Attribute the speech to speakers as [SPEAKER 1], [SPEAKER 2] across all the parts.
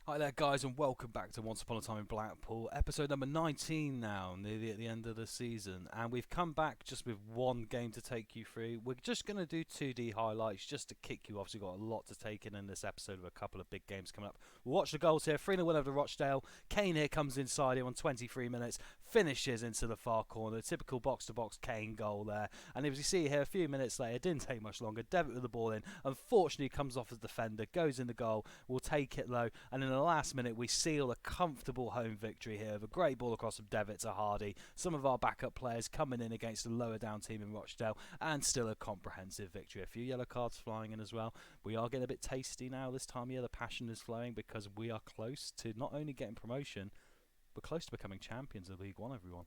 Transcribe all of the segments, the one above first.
[SPEAKER 1] Hi there, guys, and welcome back to Once Upon a Time in Blackpool, episode number 19 now, nearly at the end of the season. And we've come back just with one game to take you through. We're just going to do 2D highlights just to kick you off. So we've got a lot to take in this episode with a couple of big games coming up. We'll watch the goals here. 3-0 win over Rochdale. Kane here comes inside here on 23 minutes, finishes into the far corner. Typical box-to-box Kane goal there. And as you see here, a few minutes later, it didn't take much longer. Devitt with the ball in. Unfortunately, comes off as defender, goes in the goal. We'll take it low. And in the last minute, we seal a comfortable home victory here with a great ball across from Devitt to Hardy. Some of our backup players coming in against a lower down team in Rochdale, and still a comprehensive victory. A few yellow cards flying in as well. We are getting a bit tasty now this time of year. The passion is flowing because we are close to not only getting promotion, but close to becoming champions of League One, everyone.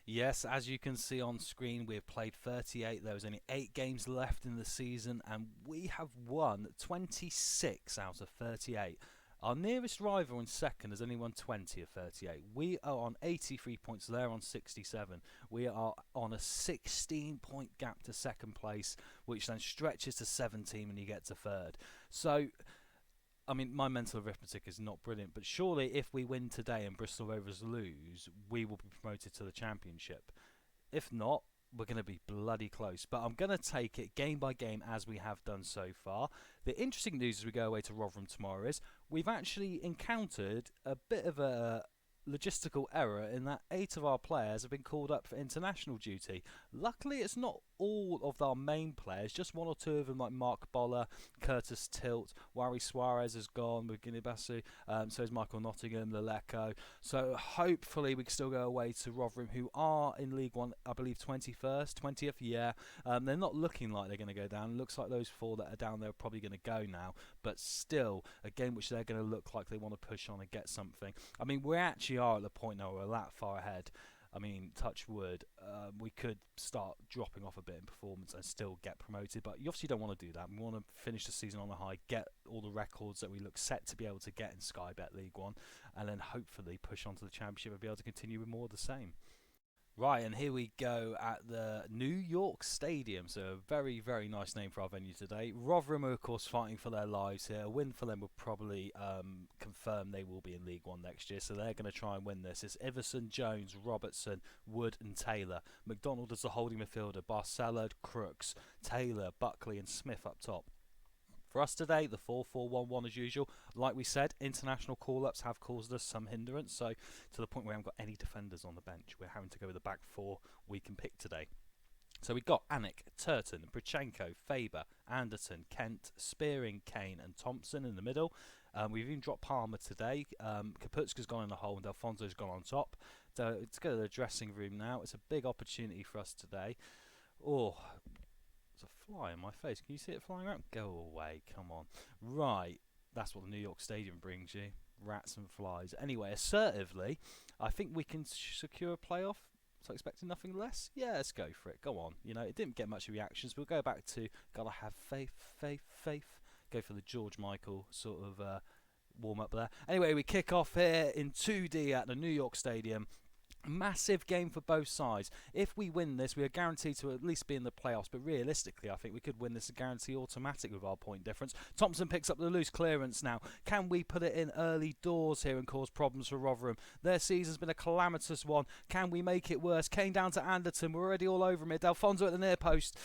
[SPEAKER 1] Yes, as you can see on screen, we have played 38. There was only 8 games left in the season, and we have won 26 out of 38. Our nearest rival in second has only won 20 of 38. We are on 83 points, they're on 67. We are on a 16-point gap to second place, which then stretches to 17 when you get to third. So, I mean, my mental arithmetic is not brilliant, but surely if we win today and Bristol Rovers lose, we will be promoted to the Championship. If not, we're going to be bloody close. But I'm going to take it game by game as we have done so far. The interesting news as we go away to Rotherham tomorrow is we've actually encountered a bit of a logistical error in that 8 of our players have been called up for international duty. Luckily, it's not all of our main players, just 1 or 2 of them, like Mark Boller, Curtis Tilt, Wari Suarez has gone with Guinea-Bissau, so is Michael Nottingham, Leleko. So hopefully we can still go away to Rotherham, who are in League One, I believe 21st, 20th, yeah. They're not looking like they're going to go down. It looks like those 4 that are down there are probably going to go now, but still a game which they're going to look like they want to push on and get something. I mean, we actually are at the point now where we're that far ahead. I mean, touch wood, we could start dropping off a bit in performance and still get promoted, but you obviously don't want to do that. We want to finish the season on a high, get all the records that we look set to be able to get in Sky Bet League One, and then hopefully push on to the Championship and be able to continue with more of the same. Right, and here we go at the New York Stadium. So a very, very nice name for our venue today. Rotherham are, of course, fighting for their lives here. A win for them will probably confirm they will be in League One next year. So they're going to try and win this. It's Iverson, Jones, Robertson, Wood and Taylor. McDonald as the holding midfielder. Barcella, Crooks, Taylor, Buckley and Smith up top. For us today, the 4-4-1-1 as usual. Like we said, international call-ups have caused us some hindrance, so to the point where we haven't got any defenders on the bench. We're having to go with the back 4 we can pick today. So we've got Anik, Turton, Prichenko, Faber, Anderton, Kent, Spearing, Kane and Thompson in the middle. We've even dropped Palmer today. Kaputska's gone in the hole and Alfonso's gone on top. So let's go to the dressing room now. It's a big opportunity for us today. Oh, there's a fly in my face. Can you see it flying around? Go away, come on. Right, that's what the New York Stadium brings you. Rats and flies. Anyway, assertively, I think we can secure a playoff. So expecting nothing less? Yeah, let's go for it. Go on. You know, it didn't get much reactions. We'll go back to gotta have faith, faith, faith. Go for the George Michael sort of warm up there. Anyway, we kick off here in 2D at the New York Stadium. Massive game for both sides. If we win this, we are guaranteed to at least be in the playoffs, but realistically I think we could win this guarantee automatic with our point difference. Thompson picks up the loose clearance now. Can we put it in early doors here and cause problems for Rotherham? Their season's been a calamitous one. Can we make it worse? Kane down to Anderton. We're already all over him here. Alfonso at the near post.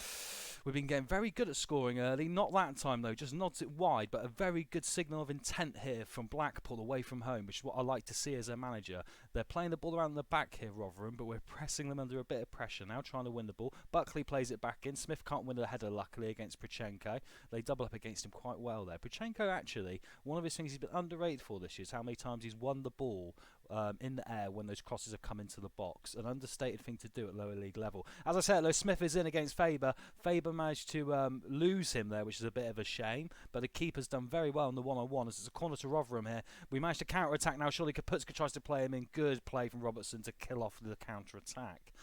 [SPEAKER 1] We've been getting very good at scoring early. Not that time though, just nods it wide, but a very good signal of intent here from Blackpool away from home, which is what I like to see as a manager. They're playing the ball around the back here, Rotherham, but we're pressing them under a bit of pressure now, trying to win the ball. Buckley plays it back in. Smith can't win a header, luckily, against Prichenko. They double up against him quite well there. Prichenko, actually, one of his things he's been underrated for this year is how many times he's won the ball in the air when those crosses have come into the box. An understated thing to do at lower league level. As I said, though, Smith is in against Faber. Faber managed to lose him there, which is a bit of a shame, but the keeper's done very well in the one-on-one as it's a corner to Rotherham here. We managed to counter-attack now. Surely Kaputska tries to play him in. Good play from Robertson to kill off the counter-attack.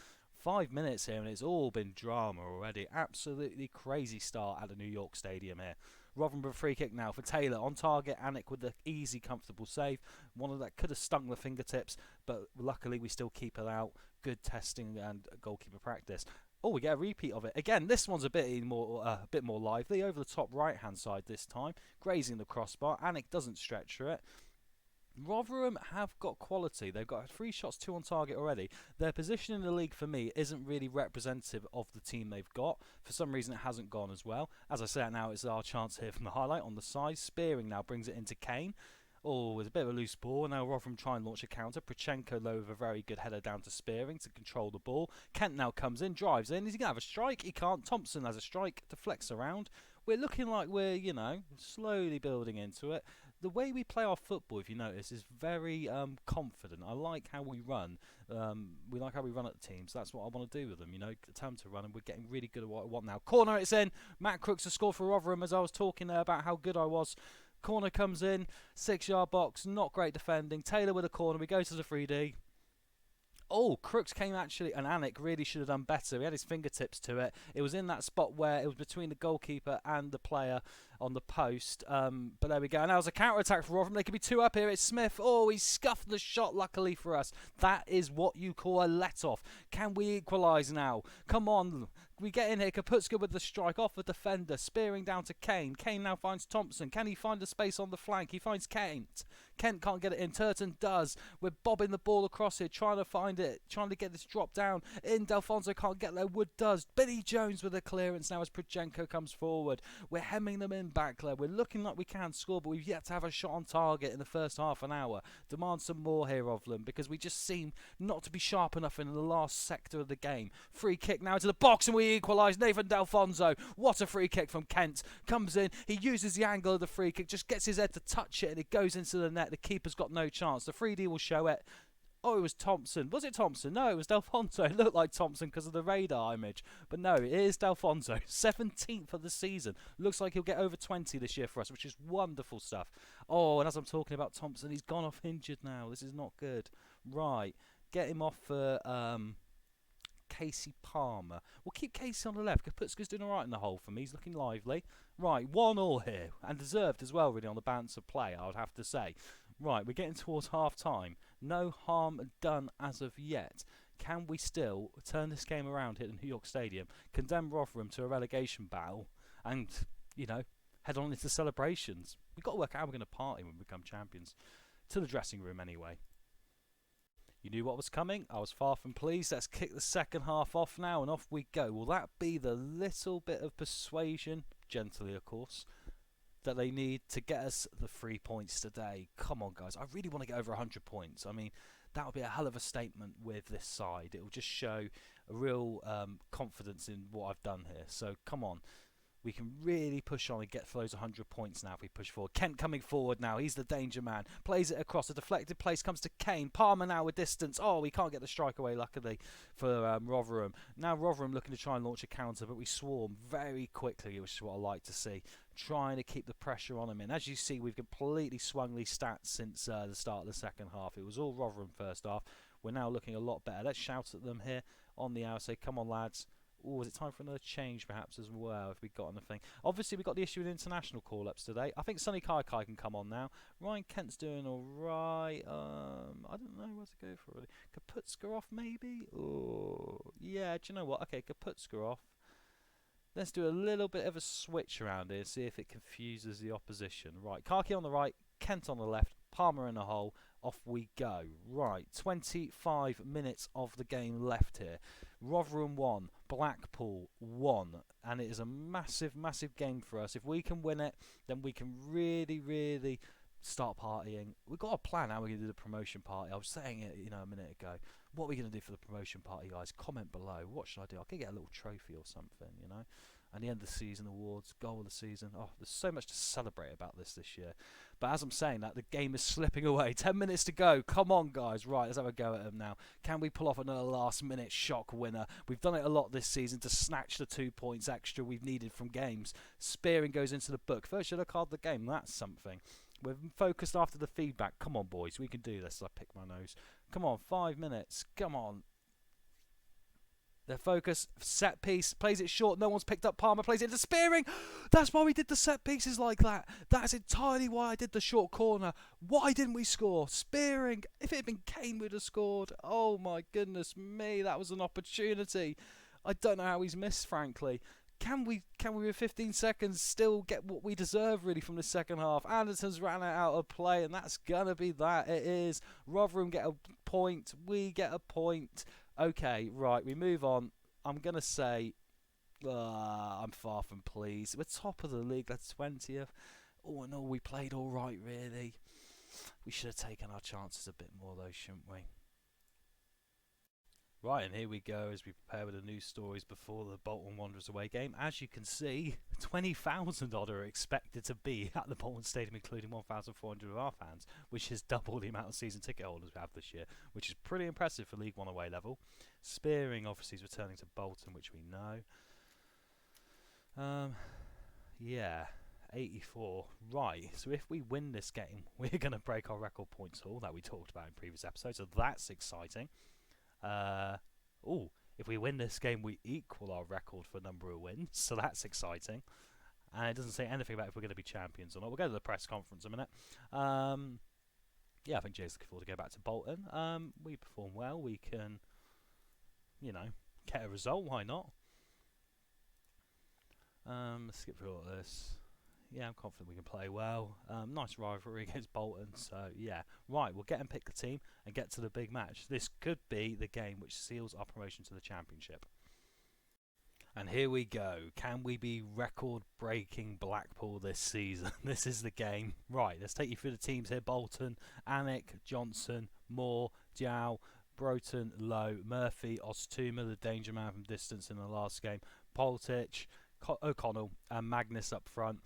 [SPEAKER 1] 5 minutes here and it's all been drama already. Absolutely crazy start at the New York Stadium here. Rotherham with a free kick now for Taylor. On target, Anik with the easy, comfortable save. One of that could have stung the fingertips, but luckily we still keep it out. Good testing and goalkeeper practice. Oh, we get a repeat of it again. This one's a bit more lively over the top right hand side this time, grazing the crossbar. Anik doesn't stretch for it. Rotherham have got quality. They've got 3 shots, 2 on target already. Their position in the league for me isn't really representative of the team they've got. For some reason, it hasn't gone as well. As I say it now, it's our chance here from the highlight on the side. Spearing now brings it into Kane. Oh, it's a bit of a loose ball. Now Rotherham try and launch a counter. Prochenko low with a very good header down to Spearing to control the ball. Kent now comes in, drives in. Is he going to have a strike? He can't. Thompson has a strike, deflects around. We're looking like we're, slowly building into it. The way we play our football, if you notice, is very confident. I like how we run. We like how we run at the teams. That's what I want to do with them. Attempt to run, and we're getting really good at what I want now. Corner, it's in. Matt Crooks has scored for Rotherham, as I was talking there about how good I was. Corner comes in, 6-yard box, not great defending. Taylor with a corner. We go to the 3D. Oh, Crooks came actually, and Anik really should have done better. He had his fingertips to it. It was in that spot where it was between the goalkeeper and the player on the post. But there we go. Now there's a counter-attack for Rotherham. They could be 2 up here. It's Smith. Oh, he scuffed the shot, luckily for us. That is what you call a let-off. Can we equalise now? Come on. We get in here. Kaputska with the strike off the defender. Spearing down to Kane. Kane now finds Thompson. Can he find a space on the flank? He finds Kent. Kent can't get it in. Turton does. We're bobbing the ball across here, trying to find it, trying to get this drop down. In, Delfonso can't get there. Wood does. Billy Jones with a clearance now as Prochenko comes forward. We're hemming them in back there. We're looking like we can score, but we've yet to have a shot on target in the first half an hour. Demand some more here of them because we just seem not to be sharp enough in the last sector of the game. Free kick now into the box and we equalise. Nathan Delfonso. What a free kick from Kent. Comes in. He uses the angle of the free kick, just gets his head to touch it and it goes into the net. The keeper's got no chance. The 3D will show it. Oh, it was Thompson. Was it Thompson? No, it was Delfonso. It looked like Thompson because of the radar image. But no, it is Delfonso. 17th of the season. Looks like he'll get over 20 this year for us, which is wonderful stuff. Oh, and as I'm talking about Thompson, he's gone off injured now. This is not good. Right. Get him off for Casey Palmer. We'll keep Casey on the left. Kaputska's doing alright in the hole for me. He's looking lively. Right, 1-1 here. And deserved as well, really, on the balance of play, I would have to say. Right, we're getting towards half-time. No harm done as of yet. Can we still turn this game around here at New York Stadium, condemn Rotherham to a relegation battle, and, head on into celebrations? We've got to work out how we're going to party when we become champions. To the dressing room, anyway. You knew what was coming. I was far from pleased. Let's kick the second half off now, and off we go. Will that be the little bit of persuasion, gently of course, that they need to get us the 3 points today? Come on, guys. I really want to get over 100 points. I mean, that would be a hell of a statement with this side. It will just show a real confidence in what I've done here. So, come on. We can really push on and get for those 100 points now if we push forward. Kent coming forward now. He's the danger man. Plays it across. A deflected place comes to Kane. Palmer now with distance. Oh, we can't get the strike away, luckily, for Rotherham. Now Rotherham looking to try and launch a counter, but we swarm very quickly, which is what I like to see. Trying to keep the pressure on them. And as you see, we've completely swung these stats since the start of the second half. It was all Rotherham first half. We're now looking a lot better. Let's shout at them here on the hour. Say, come on, lads. Oh, is it time for another change perhaps as well if we've got anything? Obviously, we've got the issue with international call-ups today. I think Sonny Kai can come on now. Ryan Kent's doing alright. I don't know where to go for really. Kaputska off maybe? Oh, yeah, do you know what? Okay, Kaputska off. Let's do a little bit of a switch around here, see if it confuses the opposition. Right, Kaki on the right, Kent on the left, Palmer in the hole. Off we go. Right, 25 minutes of the game left here. Rotherham 1, Blackpool 1, and it is a massive, massive game for us. If we can win it, then we can really, really start partying. We've got a plan how we're going to do the promotion party. I was saying it, a minute ago. What are we going to do for the promotion party, guys? Comment below. What should I do? I could get a little trophy or something, And the end of the season awards, goal of the season. Oh, there's so much to celebrate about this year. But as I'm saying that, the game is slipping away. 10 minutes to go. Come on, guys. Right, let's have a go at them now. Can we pull off another last-minute shock winner? We've done it a lot this season to snatch the 2 points extra we've needed from games. Spearing goes into the book. First yellow card of the game. That's something. We're focused after the feedback. Come on, boys. We can do this. I pick my nose. Come on, 5 minutes. Come on. Their focus, set piece, plays it short. No one's picked up. Palmer plays it into Spearing. That's why we did the set pieces like that. That's entirely why I did the short corner. Why didn't we score? Spearing. If it had been Kane, we'd have scored. Oh my goodness me, that was an opportunity. I don't know how he's missed, frankly. Can we with 15 seconds still get what we deserve really from the second half? Anderton's ran out of play, and that's gonna be that. It is. Rotherham get a point. We get a point. Okay, right. We move on. I'm gonna say, I'm far from pleased. We're top of the league. That's 20th. All in all, we played all right, really. We should have taken our chances a bit more, though, shouldn't we? Right, and here we go as we prepare with the news stories before the Bolton Wanderers away game. As you can see, 20,000 odd are expected to be at the Bolton Stadium, including 1,400 of our fans, which is double the amount of season ticket holders we have this year, which is pretty impressive for League One away level. Spearing obviously is returning to Bolton, which we know. Yeah, 84. Right, so if we win this game, we're going to break our record points haul that we talked about in previous episodes, so that's exciting. If we win this game, we equal our record for number of wins, so that's exciting. And it doesn't say anything about if we're going to be champions or not. We'll go to the press conference in a minute. Yeah, I think Jay's looking forward to go back to Bolton. We perform well. We can, get a result. Why not? Let's skip through all this. Yeah, I'm confident we can play well. Nice rivalry against Bolton. So, yeah. Right, we'll get and pick the team and get to the big match. This could be the game which seals our promotion to the Championship. And here we go. Can we be record-breaking Blackpool this season? This is the game. Right, let's take you through the teams here. Bolton, Anik, Johnson, Moore, Diao, Broughton, Lowe, Murphy, Ostuma, the danger man from distance in the last game, Poltich, O'Connell and Magnus up front.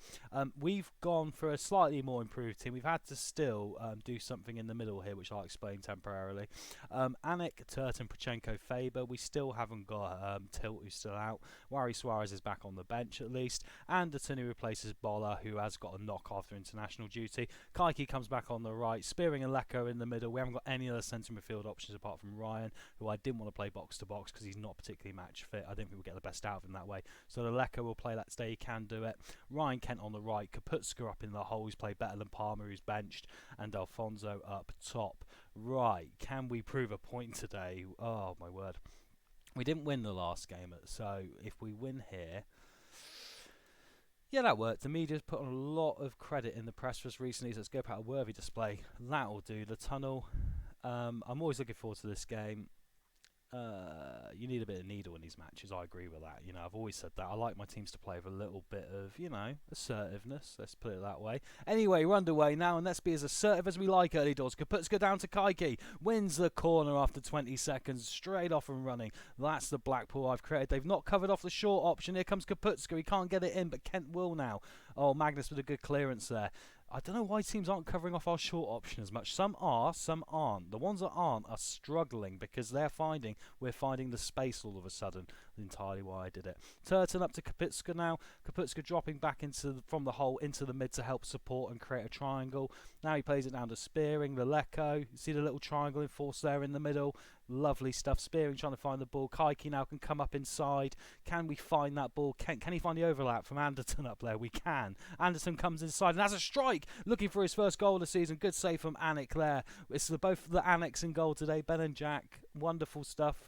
[SPEAKER 1] We've gone for a slightly more improved team. We've had to still do something in the middle here, which I'll explain temporarily. Anik, Turton, Prochenko, Faber. We still haven't got Tilt, who's still out. Wari Suarez is back on the bench at least. Anderton, who replaces Bola, who has got a knock after international duty. Kaiki comes back on the right. Spearing and Lecco in the middle. We haven't got any other centre midfield options apart from Ryan, who I didn't want to play box to box because he's not particularly match fit. I don't think we'll get the best out of him that way. So the Lecco will play that today. He can do it. Ryan Kent on the right. Kaputska up in the hole. He's played better than Palmer, who's benched. And Alfonso up top. Right. Can we prove a point today? Oh, my word. We didn't win the last game, so if we win here... Yeah, that worked. The media's put on a lot of credit in the press for us recently, so let's go back a worthy display. That'll do. The tunnel. I'm always looking forward to this game. You need a bit of needle in these matches. I agree with that. I've always said that. I like my teams to play with a little bit of, assertiveness. Let's put it that way. Anyway, we're underway now, and let's be as assertive as we like early doors. Kaputska down to Kaiki. Wins the corner after 20 seconds. Straight off and running. That's the Blackpool I've created. They've not covered off the short option. Here comes Kaputska. He can't get it in, but Kent will now. Oh, Magnus with a good clearance there. I don't know why teams aren't covering off our short option as much. Some are, some aren't. The ones that aren't are struggling because we're finding the space all of a sudden. Entirely why I did it. Turton up to Kaputska now. Kaputska dropping back from the hole into the mid to help support and create a triangle. Now he plays it down to Spearing, the Lecco. You see the little triangle in force there in the middle. Lovely stuff. Spearing trying to find the ball. Kaiki now can come up inside. Can we find that ball? Can he find the overlap from Anderton up there? We can. Anderton comes inside and has a strike. Looking for his first goal of the season. Good save from Anik there. It's both the Aniks in goal today. Ben and Jack. Wonderful stuff.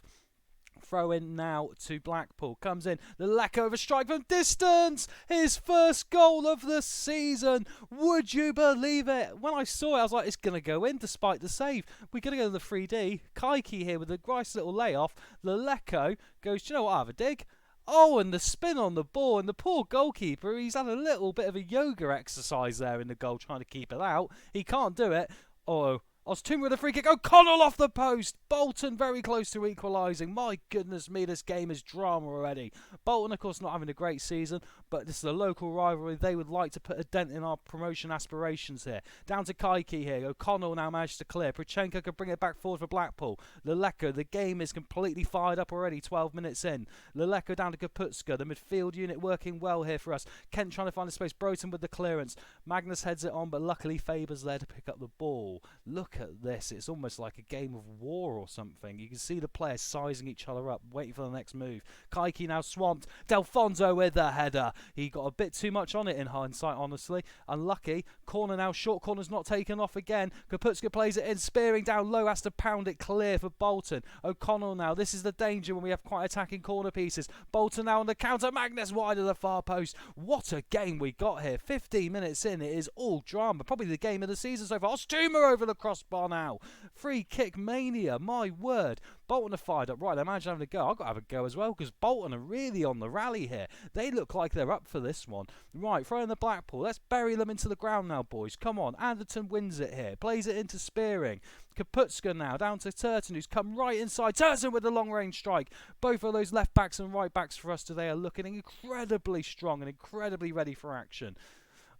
[SPEAKER 1] Throw in now to Blackpool. Comes in. The Lecco of a strike from distance. His first goal of the season. Would you believe it? When I saw it, I was like, it's going to go in despite the save. We're going to go to the 3D. Kaiki here with a nice little layoff. The Lecco goes, do you know what? I have a dig. Oh, and the spin on the ball. And the poor goalkeeper, he's had a little bit of a yoga exercise there in the goal trying to keep it out. He can't do it. Oh, Ostuma with a free kick. O'Connell off the post. Bolton very close to equalising. My goodness me, this game is drama already. Bolton, of course, not having a great season, but this is a local rivalry. They would like to put a dent in our promotion aspirations here. Down to Kaiki here. O'Connell now managed to clear. Prochenko could bring it back forward for Blackpool. Leleko, the game is completely fired up already, 12 minutes in. Leleko down to Kaputska. The midfield unit working well here for us. Kent trying to find a space. Broughton with the clearance. Magnus heads it on, but luckily Faber's there to pick up the ball. Look look at this. It's almost like a game of war or something. You can see the players sizing each other up, waiting for the next move. Kaiki now swamped. Delfonso with the header. He got a bit too much on it in hindsight, honestly. Unlucky. Corner now. Short corner's not taken off again. Kaputska plays it in. Spearing down low. Has to pound it clear for Bolton. O'Connell now. This is the danger when we have quite attacking corner pieces. Bolton now on the counter. Magnus wide of the far post. What a game we got here. 15 minutes in. It is all drama. Probably the game of the season so far. Ostuma over the crossbar now. Free kick mania. My word. Bolton are fired up. Right, I imagine having a go. I've got to have a go as well because Bolton are really on the rally here. They look like they're up for this one. Right, throwing the Blackpool. Let's bury them into the ground now, boys. Come on. Anderton wins it here. Plays it into Spearing. Kaputska now down to Turton, who's come right inside. Turton with the long-range strike. Both of those left-backs and right-backs for us today are looking incredibly strong and incredibly ready for action.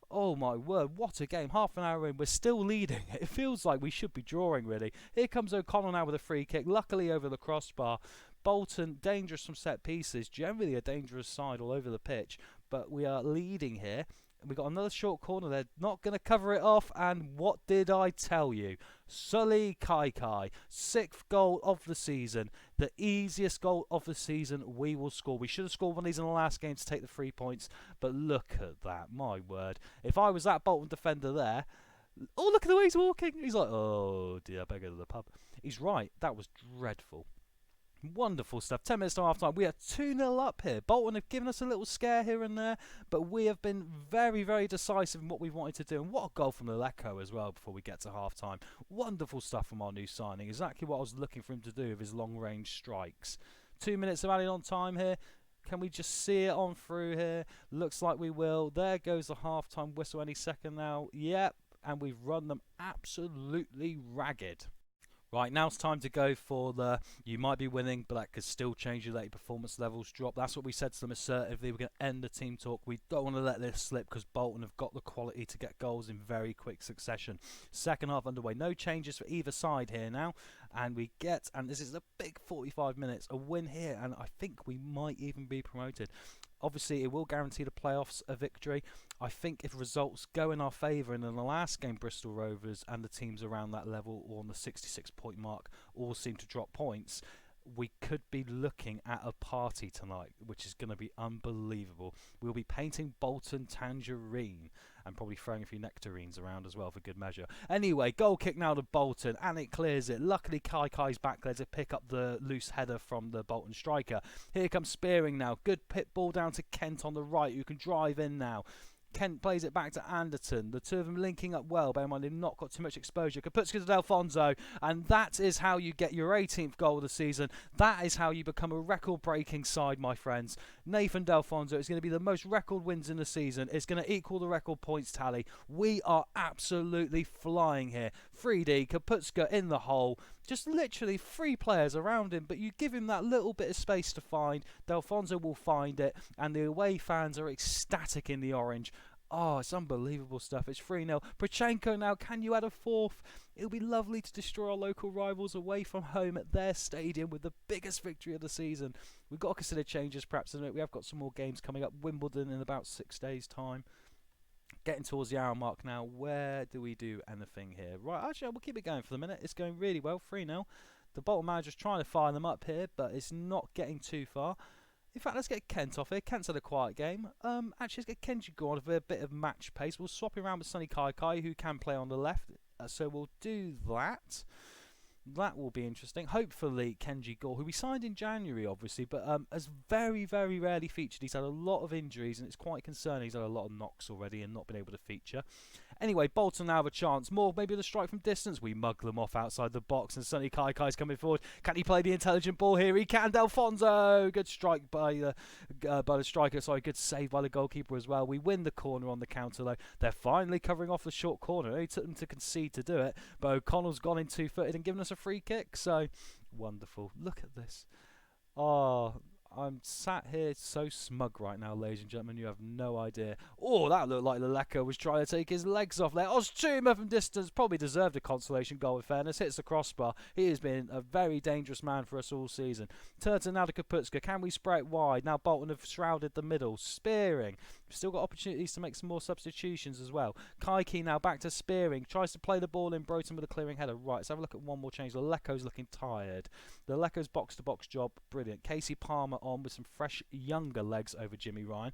[SPEAKER 1] Oh my word, what a game. Half an hour in, we're still leading. It feels like we should be drawing, really. Here comes O'Connell now with a free kick, luckily over the crossbar. Bolton, dangerous from set pieces, generally a dangerous side all over the pitch, but we are leading here. We've got another short corner. They're not going to cover it off. And what did I tell you? Sully Kaikai, 6th goal of the season. The easiest goal of the season we will score. We should have scored one of these in the last game to take the 3 points. But look at that. My word. If I was that Bolton defender there... Oh, look at the way he's walking. He's like, oh dear, I better go to the pub. He's right. That was dreadful. Wonderful stuff. 10 minutes to half time. We are 2-0 up here. Bolton have given us a little scare here and there, but we have been very, very decisive in what we've wanted to do. And what a goal from Leleko as well before we get to half time. Wonderful stuff from our new signing. Exactly what I was looking for him to do with his long range strikes. 2 minutes of added on time here. Can we just see it on through here? Looks like we will. There goes the half time whistle any second now. Yep. And we've run them absolutely ragged. Right, now it's time to go for the you might be winning, but that could still change your late performance levels drop. That's what we said to them assertively. We're going to end the team talk. We don't want to let this slip because Bolton have got the quality to get goals in very quick succession. Second half underway. No changes for either side here now. And we get, and this is a big 45 minutes, a win here. And I think we might even be promoted. Obviously, it will guarantee the playoffs a victory. I think if results go in our favour, and in the last game, Bristol Rovers and the teams around that level or on the 66-point mark all seem to drop points, we could be looking at a party tonight, which is going to be unbelievable. We'll be painting Bolton tangerine and probably throwing a few nectarines around as well for good measure. Anyway, goal kick now to Bolton, and it clears it. Luckily, Kaikai's back there to pick up the loose header from the Bolton striker. Here comes Spearing now. Good pit ball down to Kent on the right, who can drive in now. Kent plays it back to Anderton. The two of them linking up well. Bear in mind, they've not got too much exposure. Kaputska to Delfonso. And that is how you get your 18th goal of the season. That is how you become a record-breaking side, my friends. Nathan Delfonso is going to be the most record wins in the season. It's going to equal the record points tally. We are absolutely flying here. 3D, Kaputska in the hole. Just literally 3 players around him, but you give him that little bit of space to find. Delfonso will find it, and the away fans are ecstatic in the orange. Oh, it's unbelievable stuff. It's 3-0. Prochenko now, can you add a 4th? It'll be lovely to destroy our local rivals away from home at their stadium with the biggest victory of the season. We've got to consider changes perhaps. We have got some more games coming up. Wimbledon in about 6 days' time. Getting towards the hour mark now. Where do we do anything here? Right, actually, we'll keep it going for the minute. It's going really well. 3-0. The Bolton manager's trying to fire them up here, but it's not getting too far. In fact, let's get Kent off here. Kent's had a quiet game. Actually, let's get Kenji going with a bit of match pace. We'll swap him around with Sonny Kaikai, who can play on the left. So we'll do that. That will be interesting. Hopefully, Kenji Gore, who we signed in January, obviously, but has very, very rarely featured. He's had a lot of injuries, and it's quite concerning. He's had a lot of knocks already and not been able to feature. Anyway, Bolton now have a chance. More, maybe the strike from distance. We mug them off outside the box, and Sonny Kaikai's coming forward. Can he play the intelligent ball here? He can. Delfonso! Good strike by the striker. Sorry, good save by the goalkeeper as well. We win the corner on the counter, though. They're finally covering off the short corner. It only took them to concede to do it, but O'Connell's gone in two-footed and given us a free kick. So, wonderful. Look at this. Oh, I'm sat here so smug right now, ladies and gentlemen. You have no idea. Oh, that looked like Leleko was trying to take his legs off there. Ostuma from distance probably deserved a consolation goal, in fairness. Hits the crossbar. He has been a very dangerous man for us all season. Turton now to Kaputska. Can we spray it wide? Now Bolton have shrouded the middle. Spearing. Still got opportunities to make some more substitutions as well. Kaiki now back to Spearing. Tries to play the ball in. Broton with a clearing header. Right, let's have a look at one more change. Leleko's looking tired. Leleko's box-to-box job, brilliant. Casey Palmer on with some fresh, younger legs over Jimmy Ryan.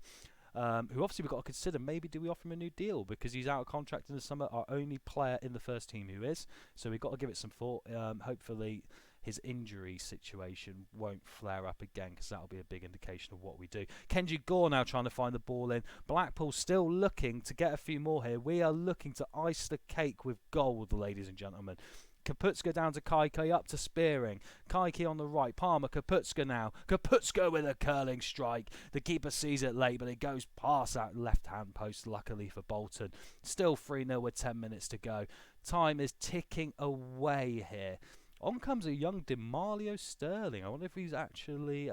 [SPEAKER 1] Who obviously we've got to consider, maybe do we offer him a new deal because he's out of contract in the summer, our only player in the first team who is. So we've got to give it some thought. Hopefully his injury situation won't flare up again because that'll be a big indication of what we do. Kenji Gore now trying to find the ball in. Blackpool still looking to get a few more here. We are looking to ice the cake with gold, ladies and gentlemen. Kaputska down to Kaiki, up to Spearing. Kaiki on the right. Palmer, Kaputska now. Kaputska with a curling strike. The keeper sees it late, but it goes past that left-hand post, luckily for Bolton. Still 3-0 with 10 minutes to go. Time is ticking away here. On comes a young DeMarlio Sterling. I wonder if he's actually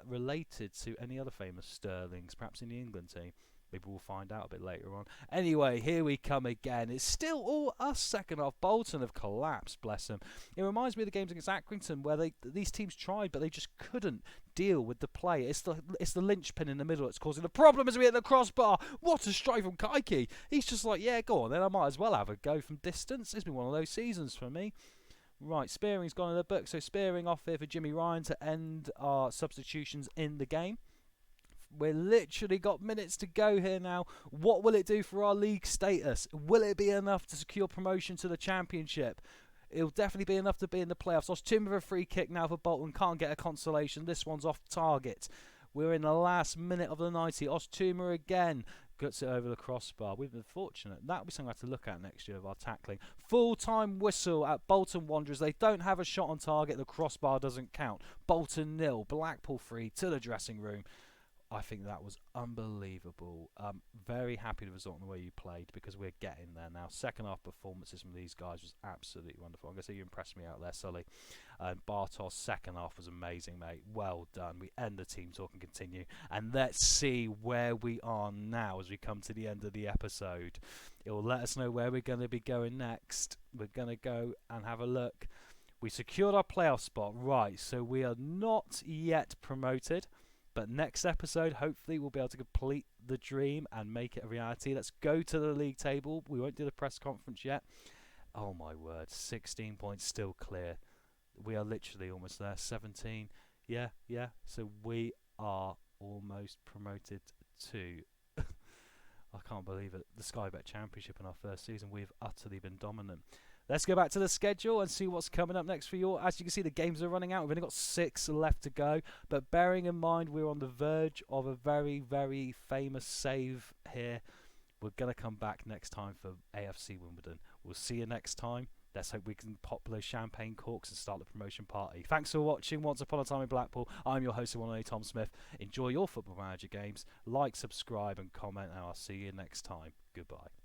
[SPEAKER 1] related to any other famous Sterlings, perhaps in the England team. Maybe we'll find out a bit later on. Anyway, here we come again. It's still all us second half. Bolton have collapsed, bless them. It reminds me of the games against Accrington where these teams tried, but they just couldn't deal with the play. It's the linchpin in the middle that's causing the problem as we hit the crossbar. What a strike from Kaiki. He's just like, yeah, go on, then I might as well have a go from distance. It's been one of those seasons for me. Right, Spearing's gone in the book, so Spearing off here for Jimmy Ryan to end our substitutions in the game. We've literally got minutes to go here now. What will it do for our league status? Will it be enough to secure promotion to the Championship? It'll definitely be enough to be in the playoffs. Ostum with a free kick now for Bolton. Can't get a consolation. This one's off target. We're in the last minute of the 90. Ostuma again guts it over the crossbar. We've been fortunate. That'll be something I have to look at next year of our tackling. Full-time whistle at Bolton Wanderers. They don't have a shot on target. The crossbar doesn't count. Bolton 0. Blackpool 3 to the dressing room. I think that was unbelievable. Very happy with the result and the way you played because we're getting there now. Second half performances from these guys was absolutely wonderful. I'm going to say you impressed me out there, Sully. Bartos' second half was amazing, mate. Well done. We end the team talk and continue. And let's see where we are now as we come to the end of the episode. It will let us know where we're going to be going next. We're going to go and have a look. We secured our playoff spot. Right, so we are not yet promoted. But next episode, hopefully, we'll be able to complete the dream and make it a reality. Let's go to the league table. We won't do the press conference yet. Oh, my word. 16 points still clear. We are literally almost there. 17. Yeah. So we are almost promoted to... I can't believe it. The Sky Bet Championship in our first season. We've utterly been dominant. Let's go back to the schedule and see what's coming up next for you all. As you can see, the games are running out. We've only got 6 left to go. But bearing in mind we're on the verge of a very, very famous save here, we're going to come back next time for AFC Wimbledon. We'll see you next time. Let's hope we can pop those champagne corks and start the promotion party. Thanks for watching Once Upon a Time in Blackpool. I'm your host, one and only Tom Smith. Enjoy your Football Manager games. Like, subscribe and comment, and I'll see you next time. Goodbye.